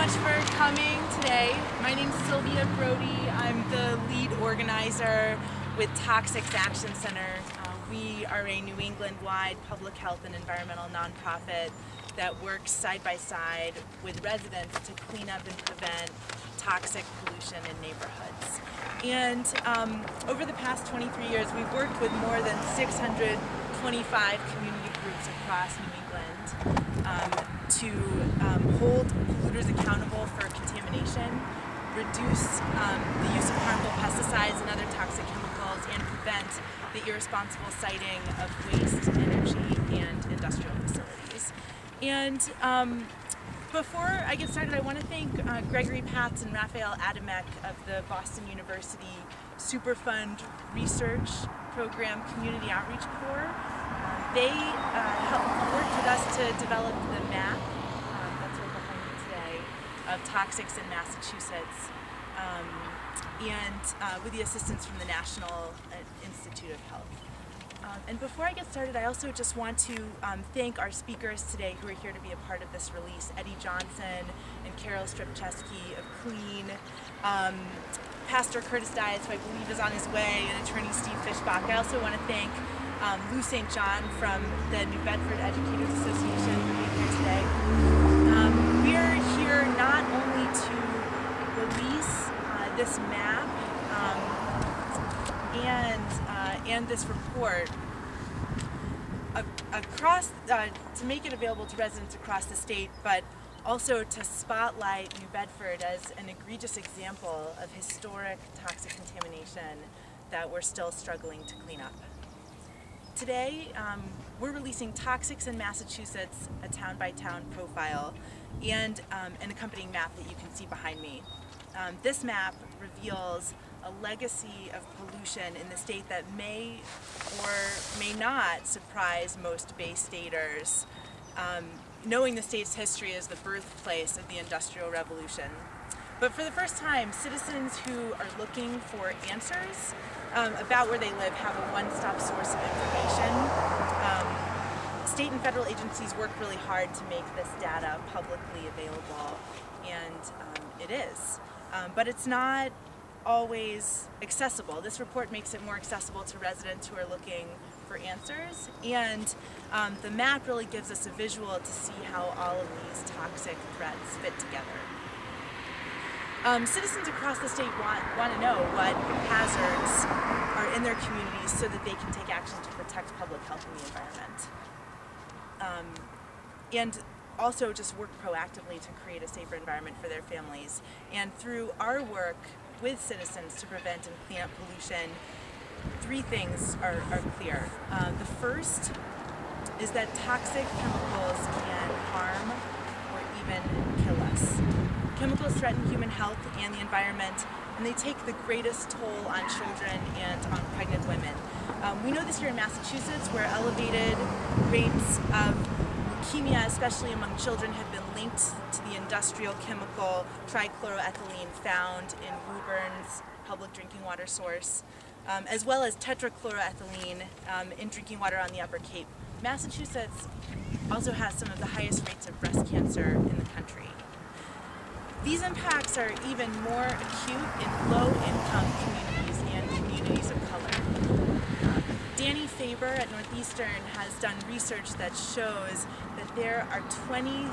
much for coming today. My name's Sylvia Brody. I'm the lead organizer with Toxics Action Center. We are a New England-wide public health and environmental nonprofit that works side by side with residents to clean up and prevent toxic pollution in neighborhoods. And over the past 23 years, we've worked with more than 625 community groups across New England to hold polluters accountable for contamination, reduce the use of harmful pesticides and other toxic chemicals, and prevent the irresponsible siting of waste, energy, and industrial facilities. And before I get started, I want to thank Gregory Patz and Raphael Adamek of the Boston University Superfund Research Program Community Outreach Corps. They worked with us to develop the map, that's right behind me today, of toxics in Massachusetts, and with the assistance from the National Institute of Health. And before I get started, I also just want to thank our speakers today who are here to be a part of this release, Eddie Johnson and Carol Stripcheski of CLEAN, Pastor Curtis Dietz, who I believe is on his way, and attorney Steve Fishbach. I also want to thank Lou St. John from the New Bedford Educators Association for being here today. We are here not only to release this map and this report across, to make it available to residents across the state, but also to spotlight New Bedford as an egregious example of historic toxic contamination that we're still struggling to clean up. Today, we're releasing Toxics in Massachusetts, a town-by-town profile, and an accompanying map that you can see behind me. This map reveals a legacy of pollution in the state that may or may not surprise most Bay Staters, knowing the state's history as the birthplace of the Industrial Revolution. But for the first time, citizens who are looking for answers about where they live have a one-stop source of information. State and federal agencies work really hard to make this data publicly available, and it is. But it's not always accessible. This report makes it more accessible to residents who are looking for answers, and the map really gives us a visual to see how all of these toxic threats fit together. Citizens across the state want to know what hazards are in their communities so that they can take action to protect public health and the environment. And also just work proactively to create a safer environment for their families. And through our work with citizens to prevent and clean up pollution, three things are clear. The first is that toxic chemicals can harm or even kill us. Chemicals threaten human health and the environment, and they take the greatest toll on children and on pregnant women. We know this here in Massachusetts, where elevated rates of leukemia, especially among children, have been linked to the industrial chemical trichloroethylene found in Woburn's public drinking water source, as well as tetrachloroethylene in drinking water on the Upper Cape. Massachusetts also has some of the highest rates of breast cancer in the country. These impacts are even more acute in low-income communities and communities of color. Danny Faber at Northeastern has done research that shows that there are 23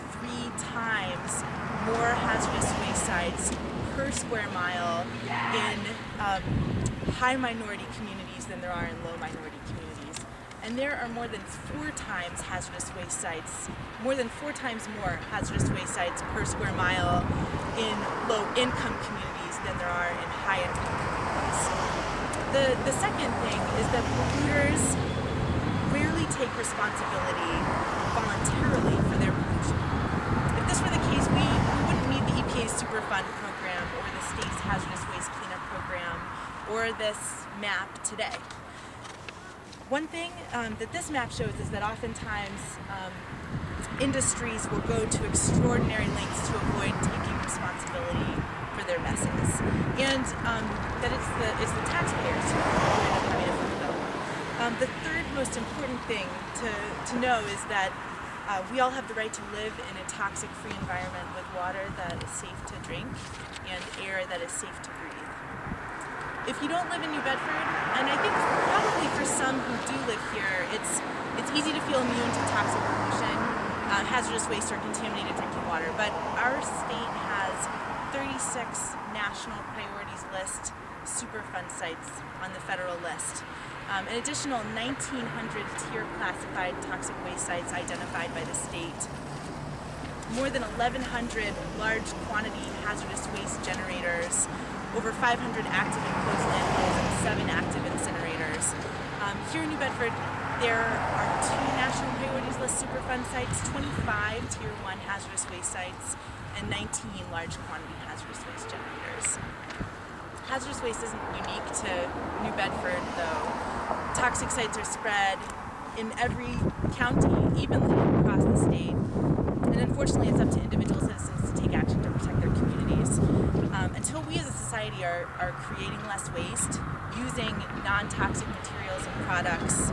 times more hazardous waste sites per square mile in high minority communities than there are in low minority communities. And there are more than 4 times hazardous waste sites, more than 4 times more hazardous waste sites per square mile in low-income communities than there are in high-income communities. The second thing is that polluters rarely take responsibility voluntarily for their pollution. If this were the case, we wouldn't need the EPA's Superfund program or the state's hazardous waste cleanup program or this map today. One thing that this map shows is that oftentimes industries will go to extraordinary lengths to avoid taking responsibility for their messes, and that it's the taxpayers who end up having to foot the bill. The third most important thing to know is that We all have the right to live in a toxic-free environment with water that is safe to drink and air that is safe to breathe. If you don't live in New Bedford, and I think probably for some who do live here, it's easy to feel immune to toxic pollution, hazardous waste, or contaminated drinking water, but our state has 36 National Priorities List Superfund sites on the federal list. An additional 1,900 tier classified toxic waste sites identified by the state. More than 1,100 large quantity hazardous waste generators, over 500 active enclosed landfills, and 7 active incinerators. Here in New Bedford, there are 2 National Priorities List Superfund sites, 25 Tier 1 hazardous waste sites, and 19 large quantity hazardous waste generators. Hazardous waste isn't unique to New Bedford, though. Toxic sites are spread in every county, evenly across the state. And unfortunately, it's up to individual citizens to take action to protect their communities. Until we as a society are creating less waste, using non-toxic materials and products,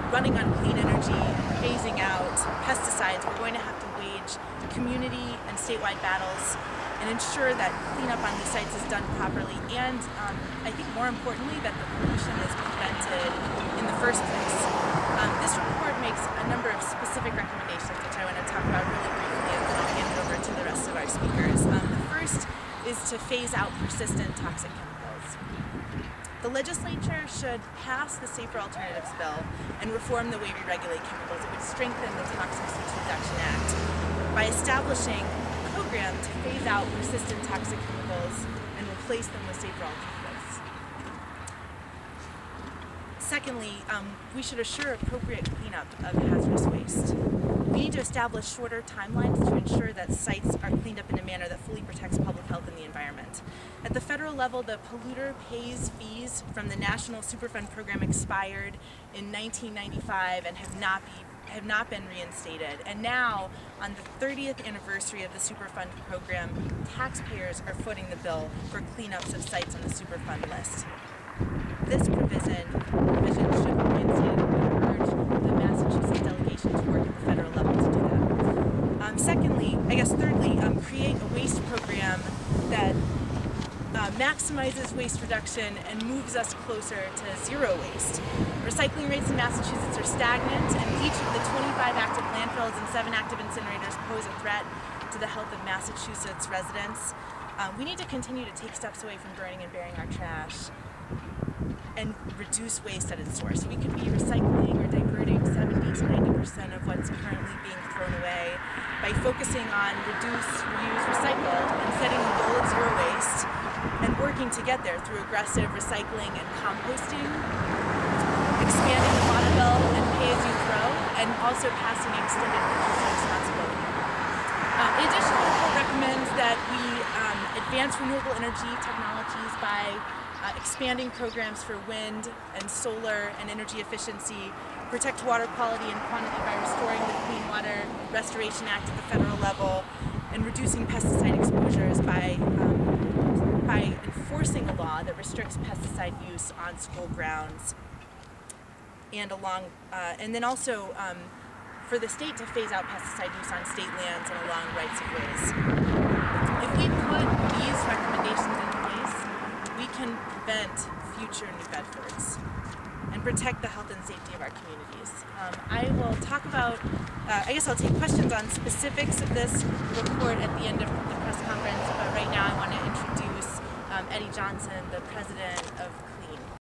running on clean energy, and phasing out pesticides, we're going to have to wage community and statewide battles and ensure that cleanup on these sites is done properly, and I think more importantly, that the pollution is prevented in the first place. This report makes a number of specific recommendations, which I want to talk about really briefly, and then I'll hand it over to the rest of our speakers. The first is to phase out persistent toxic chemicals. The legislature should pass the Safer Alternatives Bill and reform the way we regulate chemicals. It would strengthen the Toxic Waste Reduction Act by establishing a program to phase out persistent toxic chemicals and replace them with safer alternatives. Secondly, we should assure appropriate cleanup of hazardous waste. We need to establish shorter timelines to ensure that sites are cleaned up in a manner that fully protects public health and the environment. At the federal level, the polluter pays fees from the National Superfund program expired in 1995 and have not been reinstated. And now, on the 30th anniversary of the Superfund program, taxpayers are footing the bill for cleanups of sites on the Superfund list. This provision should be reinstated, and we urge the Massachusetts delegation to work at the federal level to do that. Thirdly, create a waste program that maximizes waste reduction and moves us closer to zero waste. Recycling rates in Massachusetts are stagnant, and each of the 25 active landfills and 7 active incinerators pose a threat to the health of Massachusetts residents. We need to continue to take steps away from burning and burying our trash and reduce waste at its source. We could be recycling or diverting 70 to 90% of what's currently being thrown away by focusing on reduce, reuse, recycle, and setting a goal of zero waste, and working to get there through aggressive recycling and composting, expanding the water bill and pay-as-you-throw, and also passing extended producer responsibility. In addition, the report recommends that we advance renewable energy technologies by expanding programs for wind and solar and energy efficiency, protect water quality and quantity by restoring the Clean Water Restoration Act at the federal level, and reducing pesticide exposures by enforcing a law that restricts pesticide use on school grounds, and then also for the state to phase out pesticide use on state lands and along rights of ways. If we put these recommendations in place, we can prevent future New Bedfords and protect the health and safety of our communities. I will talk about, I'll take questions on specifics of this report at the end of the press conference, but right now I want to introduce Eddie Johnson, the president of